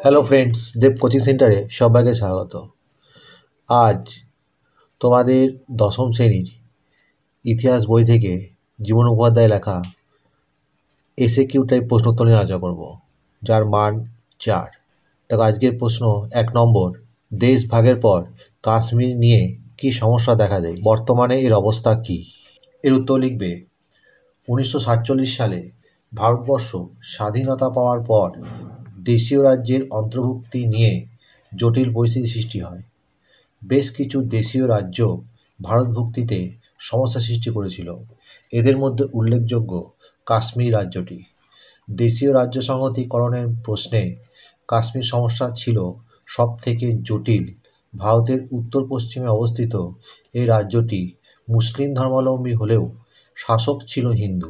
Hello friends, দেব coaching সেন্টারে সবাইকে স্বাগত। আজ তোমাদের দশম শ্রেণীর ইতিহাস বই থেকে জীবন উপাধ্যায় লেখা এসএকিউ টাইপ প্রশ্নোত্তর নিয়ে আলোচনা করব, যার মান 4। দেখো, আজকের প্রশ্ন 1 নম্বর, দেশ ভাগের পর কাশ্মীর নিয়ে কি সমস্যা দেখা দেয়, বর্তমানে এর অবস্থা কি? এর উত্তর লিখবে 1947 সালে ভারতবর্ষ স্বাধীনতা পাওয়ার পর দেশীয় রাজ্যের অন্তর্ভুক্তি নিয়ে জটিল পরিস্থিতি সৃষ্টি হয়। বেশ কিছু দেশীয় রাজ্য ভারতভুক্তিতে সমস্যা সৃষ্টি করেছিল। এদের মধ্যে উল্লেখযোগ্য কাশ্মীর রাজ্যটি। দেশীয় রাজ্য সংহতিকরণের প্রশ্নে কাশ্মীর সমস্যা ছিল সবথেকে জটিল। ভারতের উত্তর পশ্চিমে অবস্থিত এই রাজ্যটি মুসলিম ধর্মাবলম্বী হলেও শাসক ছিল হিন্দু।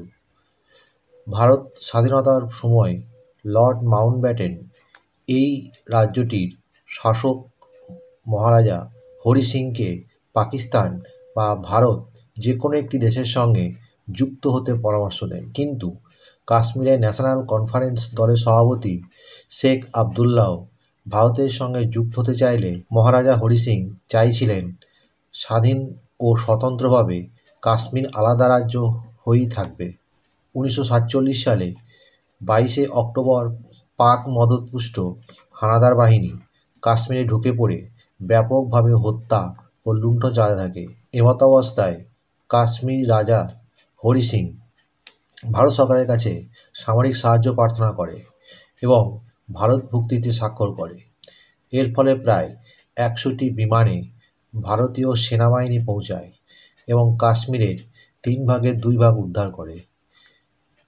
ভারত স্বাধীনতার সময় লর্ড মাউন্টব্যাটেন এই রাজ্যটির শাসক মহারাজা হরি সিংকে পাকিস্তান বা ভারত যে কোনো একটি দেশের সঙ্গে যুক্ত হতে পরামর্শ দেন, কিন্তু কাশ্মীরের ন্যাশনাল কনফারেন্স দলের সভাপতি শেখ আবদুল্লাহ ভারতের সঙ্গে যুক্ত হতে চাইলে মহারাজা হরি সিং চাইছিলেন স্বাধীন ও স্বতন্ত্রভাবে কাশ্মীর আলাদা রাজ্য হয়েই থাকবে। 1947 সালে 22 অক্টোবর পাক মদতপুষ্ট হানাদার বাহিনী কাশ্মীরে ঢুকে পড়ে ব্যাপকভাবে হত্যা ও লুণ্ঠন চালাতে থাকে। এমতাবস্থায় কাশ্মীর রাজা হরি সিং ভারত সরকারের কাছে সামরিক সাহায্য প্রার্থনা করে এবং ভারত ভুক্তিতে স্বাক্ষর করে। এর ফলে প্রায় 100টি বিমানে ভারতীয় সেনাবাহিনী পৌঁছায় এবং কাশ্মীরের 3 ভাগের 2 ভাগ উদ্ধার করে।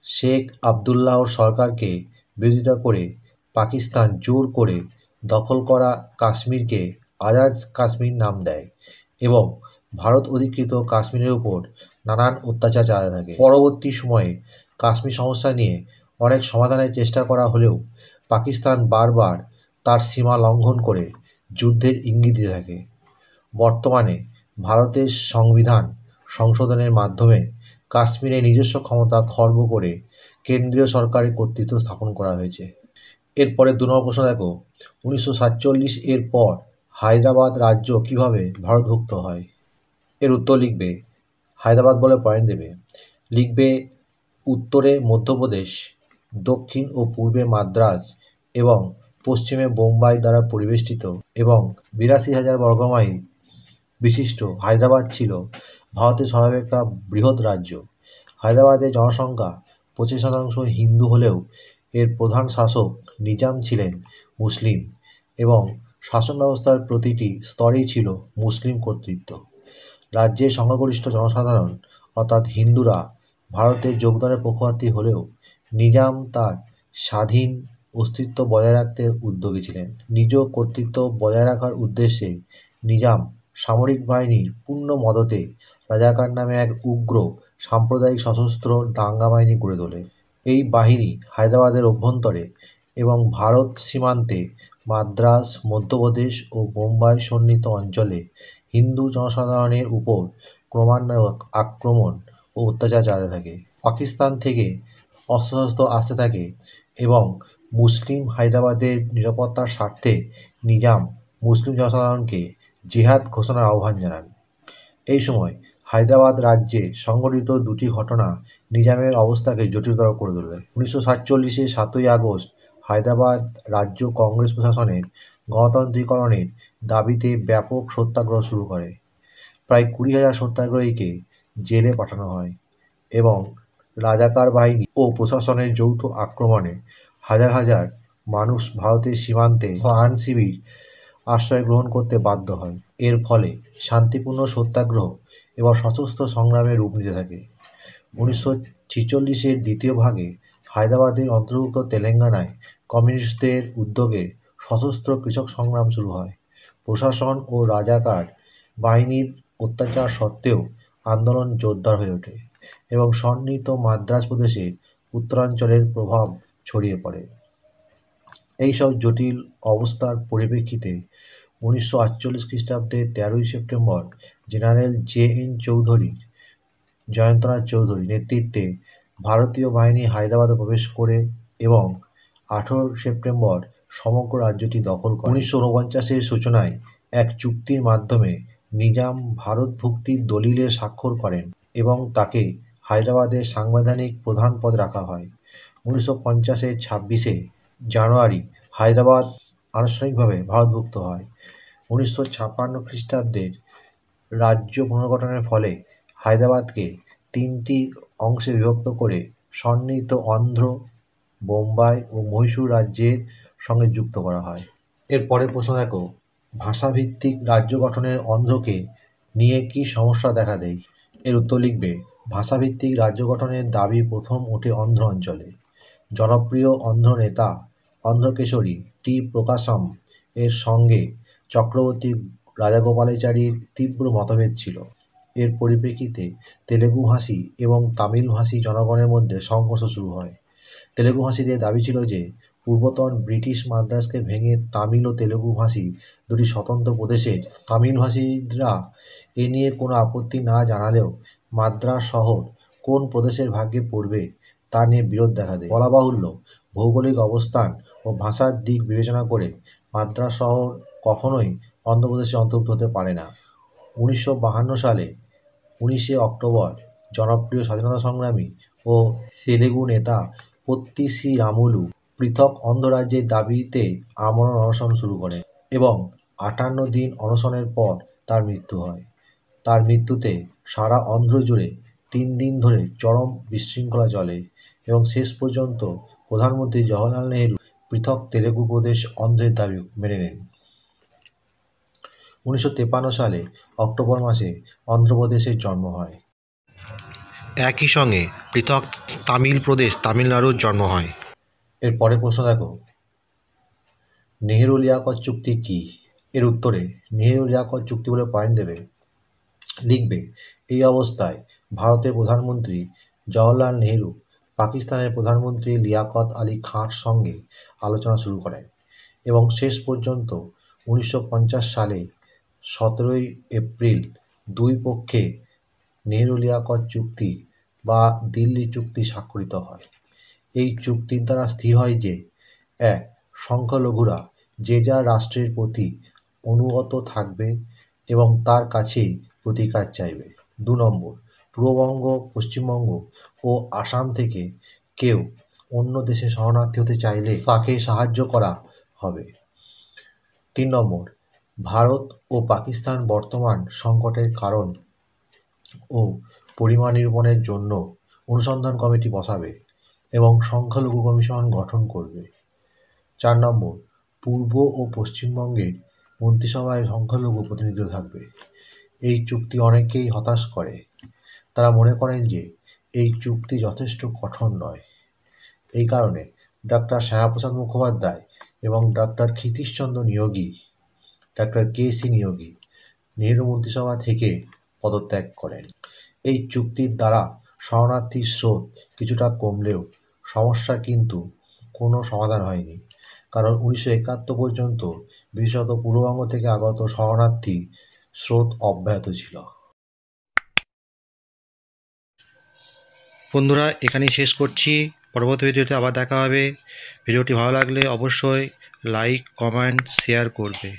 শেখ আবদুল্লাহর সরকারকে বিরোধিতা করে পাকিস্তান জোর করে দখল করা কাশ্মীরকে আজাদ কাশ্মীর নাম দেয় এবং ভারত অধিকৃত কাশ্মীরের উপর নানান অত্যাচার চালাতে থাকে। পরবর্তী সময়ে কাশ্মীর সমস্যা নিয়ে অনেক সমাধানের চেষ্টা করা হলেও পাকিস্তান বারবার তার সীমা লঙ্ঘন করে যুদ্ধের ইঙ্গিত দিতে থাকে। বর্তমানে ভারতের সংবিধান সংশোধনের মাধ্যমে কাশ্মীরে নিজস্ব ক্ষমতা খর্ব করে কেন্দ্রীয় সরকারের কর্তৃত্ব স্থাপন করা হয়েছে। এরপরে 2 নম্বর প্রশ্ন দেখো, 1947 এর পর হায়দ্রাবাদ রাজ্য কিভাবে ভারতভুক্ত হয়? এর উত্তর লিখবে, হায়দ্রাবাদ বলে পয়েন্ট দেবে, লিখবে উত্তরে মধ্যপ্রদেশ, দক্ষিণ ও পূর্বে মাদ্রাজ এবং পশ্চিমে বোম্বাই দ্বারা পরিবেষ্টিত এবং 82,000 বর্গমাইল বিশিষ্ট হায়দ্রাবাদ ছিল ভারতের সর্বাপেক্ষা বৃহৎ রাজ্য। হায়দ্রাবাদের জনসংখ্যা 25% হিন্দু হলেও এর প্রধান শাসক নিজাম ছিলেন মুসলিম এবং শাসন ব্যবস্থার প্রতিটি স্তরেই ছিল মুসলিম কর্তৃত্ব। রাজ্যের সংখ্যাগরিষ্ঠ জনসাধারণ অর্থাৎ হিন্দুরা ভারতের যোগদানের পক্ষপাতী হলেও নিজাম তার স্বাধীন অস্তিত্ব বজায় রাখতে উদ্যোগী ছিলেন। নিজ কর্তৃত্ব বজায় রাখার উদ্দেশ্যে নিজাম সামরিক বাহিনীর পূর্ণ মদতে রাজাকার নামে এক উগ্র সাম্প্রদায়িক সশস্ত্র দাঙ্গা বাহিনী গড়ে তোলে। এই বাহিনী হায়দ্রাবাদের অভ্যন্তরে এবং ভারত সীমান্তে মাদ্রাজ, মধ্যপ্রদেশ ও বোম্বাই সন্নিহিত অঞ্চলে হিন্দু জনসাধারণের উপর ক্রমান্বয়ে আক্রমণ ও অত্যাচার চালাতে থাকে। পাকিস্তান থেকে অস্ত্রশস্ত্র আসতে থাকে এবং মুসলিম হায়দ্রাবাদের নিরাপত্তার স্বার্থে নিজাম মুসলিম জনসাধারণকে জিহাদ ঘোষণার আহ্বান জানান। এই সময় হায়দ্রাবাদ রাজ্যে সংঘটিত 2টি ঘটনা নিজামের অবস্থাকে জটিলতর করে তোলে। 1947 7ই আগস্ট হায়দ্রাবাদ রাজ্য কংগ্রেস প্রশাসনের গণতান্ত্রিকরণের দাবিতে ব্যাপক সত্যাগ্রহ শুরু করে। প্রায় 20,000 সত্যাগ্রহীকে জেলে পাঠানো হয় এবং রাজাকার বাহিনী ও প্রশাসনের যৌথ আক্রমণে হাজার হাজার মানুষ ভারতের সীমান্তে ত্রাণ শিবির আশ্রয় গ্রহণ করতে বাধ্য হয়। এর ফলে শান্তিপূর্ণ সত্যাগ্রহ এবং সশস্ত্র সংগ্রামে রূপ নিতে থাকে। 1946 দ্বিতীয় ভাগে হায়দ্রাবাদের অন্তর্ভুক্ত তেলেঙ্গানায় কমিউনিস্টদের উদ্যোগে সশস্ত্র কৃষক সংগ্রাম শুরু হয়। প্রশাসন ও রাজাকার বাহিনীর অত্যাচার সত্ত্বেও আন্দোলন জোরদার হয়ে ওঠে এবং সন্নিহিত মাদ্রাজ প্রদেশের উত্তরাঞ্চলের প্রভাব ছড়িয়ে পড়ে। এইসব জটিল অবস্থার পরিপ্রেক্ষিতে 1948 খ্রিস্টাব্দে 13ই সেপ্টেম্বর জেনারেল জে.এন. চৌধুরী, জয়ন্তনাথ চৌধুরী নেতৃত্বে ভারতীয় বাহিনী হায়দ্রাবাদে প্রবেশ করে এবং 18 সেপ্টেম্বর সমগ্র রাজ্যটি দখল করে। 1949-এর সূচনায় এক চুক্তির মাধ্যমে নিজাম ভারত ভুক্তির দলিলে স্বাক্ষর করেন এবং তাকে হায়দ্রাবাদের সাংবিধানিক প্রধান পদে রাখা হয়। 1950-এর 26শে জানুয়ারি হায়দ্রাবাদ আনুষ্ঠানিকভাবে ভারতভুক্ত হয়। 1956 খ্রিস্টাব্দের রাজ্য পুনর্গঠনের ফলে হায়দ্রাবাদকে 3টি অংশে বিভক্ত করে সন্নিহিত অন্ধ্র, বোম্বাই ও মহীশূর রাজ্যের সঙ্গে যুক্ত করা হয়। এর পরের প্রশ্ন দেখো, ভাষাভিত্তিক রাজ্য গঠনের অন্ধ্রকে নিয়ে কী সমস্যা দেখা দেয়? এর উত্তর লিখবে, ভাষাভিত্তিক রাজ্য গঠনের দাবি প্রথম ওঠে অন্ধ্র অঞ্চলে। জনপ্রিয় অন্ধ্র নেতা অন্ধ্রকেশরী টি প্রকাশম এর সঙ্গে চক্রবর্তী রাজাগোপালাচারীর তীব্র মতভেদ ছিল। এর পরিপ্রেক্ষিতে তেলুগুভাষী এবং তামিলভাষী জনগণের মধ্যে সংঘর্ষ শুরু হয়। তেলুগুভাষীদের দাবি ছিল যে পূর্বতন ব্রিটিশ মাদ্রাজকে ভেঙে তামিল ও তেলুগুভাষী দুটি স্বতন্ত্র প্রদেশের তামিলভাষীরা এ নিয়ে কোনো আপত্তি না জানালেও মাদ্রাজ শহর কোন প্রদেশের ভাগ্যে পড়বে তা নিয়ে বিরোধ দেখা দেয়। বলা বাহুল্য, ভৌগোলিক অবস্থান ও ভাষার দিক বিবেচনা করে মাদ্রাজ শহর কখনোই অন্ধ্রপ্রদেশে অন্তর্ভুক্ত হতে পারে না। 1952 সালে 19শে অক্টোবর জনপ্রিয় স্বাধীনতা সংগ্রামী ও তেলুগু নেতা পত্তি শ্রী রামুলু পৃথক অন্ধ্র রাজ্যের দাবিতে আমরণ অনশন শুরু করেন এবং 58 দিন অনশনের পর তার মৃত্যু হয়। তার মৃত্যুতে সারা অন্ধ্র জুড়ে 3 দিন ধরে চরম বিশৃঙ্খলা চলে এবং শেষ পর্যন্ত প্রধানমন্ত্রী জওহরলাল নেহরু পৃথক তেলুগু প্রদেশ অন্ধ্রের দাবি মেনে নেন। 1953 সালে অক্টোবর মাসে অন্ধ্রপ্রদেশের জন্ম হয়। একই সঙ্গে পৃথক তামিল প্রদেশ তামিলনাড়ুর জন্ম হয়। এর পরের প্রশ্ন দেখো, নেহেরু-লিয়াকত চুক্তি কী? এর উত্তরে নেহেরু-লিয়াকত চুক্তি বলে পয়েন্ট দেবে, লিখবে, এই অবস্থায় ভারতের প্রধানমন্ত্রী জওহরলাল নেহরু পাকিস্তানের প্রধানমন্ত্রী লিয়াকত আলী খাঁর সঙ্গে আলোচনা শুরু করেন এবং শেষ পর্যন্ত 1950 সালে 17 এপ্রিল দুই পক্ষে নেহেরু-লিয়াকত চুক্তি বা দিল্লি চুক্তি স্বাক্ষরিত হয়। এই চুক্তির দ্বারা স্থির হয় যে 1. সংখ্যালঘুরা যে যার রাষ্ট্রের প্রতি অনুগত থাকবে এবং তার কাছেই প্রতিকার চাইবে। 2 নম্বর, পূর্ববঙ্গ, পশ্চিমবঙ্গ ও আসাম থেকে কেউ অন্য দেশে শরণার্থী হতে চাইলে তাকে সাহায্য করা হবে। 3 নম্বর, ভারত ও পাকিস্তান বর্তমান সংকটের কারণ ও পরিমাণ নিরূপণের জন্য অনুসন্ধান কমিটি বসাবে এবং সংখ্যালঘু কমিশন গঠন করবে। 4 নম্বর, পূর্ব ও পশ্চিমবঙ্গের মন্ত্রিসভায় সংখ্যালঘু প্রতিনিধিত্ব থাকবে। এই চুক্তি অনেকেই হতাশ করে। তারা মনে করেন যে এই চুক্তি যথেষ্ট কঠোর নয়। এই কারণে ডক্টর শ্যামাপ্রসাদ মুখোপাধ্যায় এবং ডক্টর ক্ষিতীশচন্দ্র নিয়োগী, ডক্টর কে.সি. নিয়োগী নেহেরু মন্ত্রিসভা থেকে পদত্যাগ করেন। এই চুক্তির দ্বারা শরণার্থীর স্রোত কিছুটা কমলেও সমস্যা কিন্তু কোনো সমাধান হয়নি, কারণ 1971 পর্যন্ত বিশেষত পূর্ববঙ্গ থেকে আগত শরণার্থী স্রোত অব্যাহত ছিল। বন্ধুরা, এখানেই শেষ করছি। পরবর্তী ভিডিওতে আবার দেখা হবে। ভিডিওটি ভালো লাগলে অবশ্যই লাইক, কমেন্ট, শেয়ার করবে।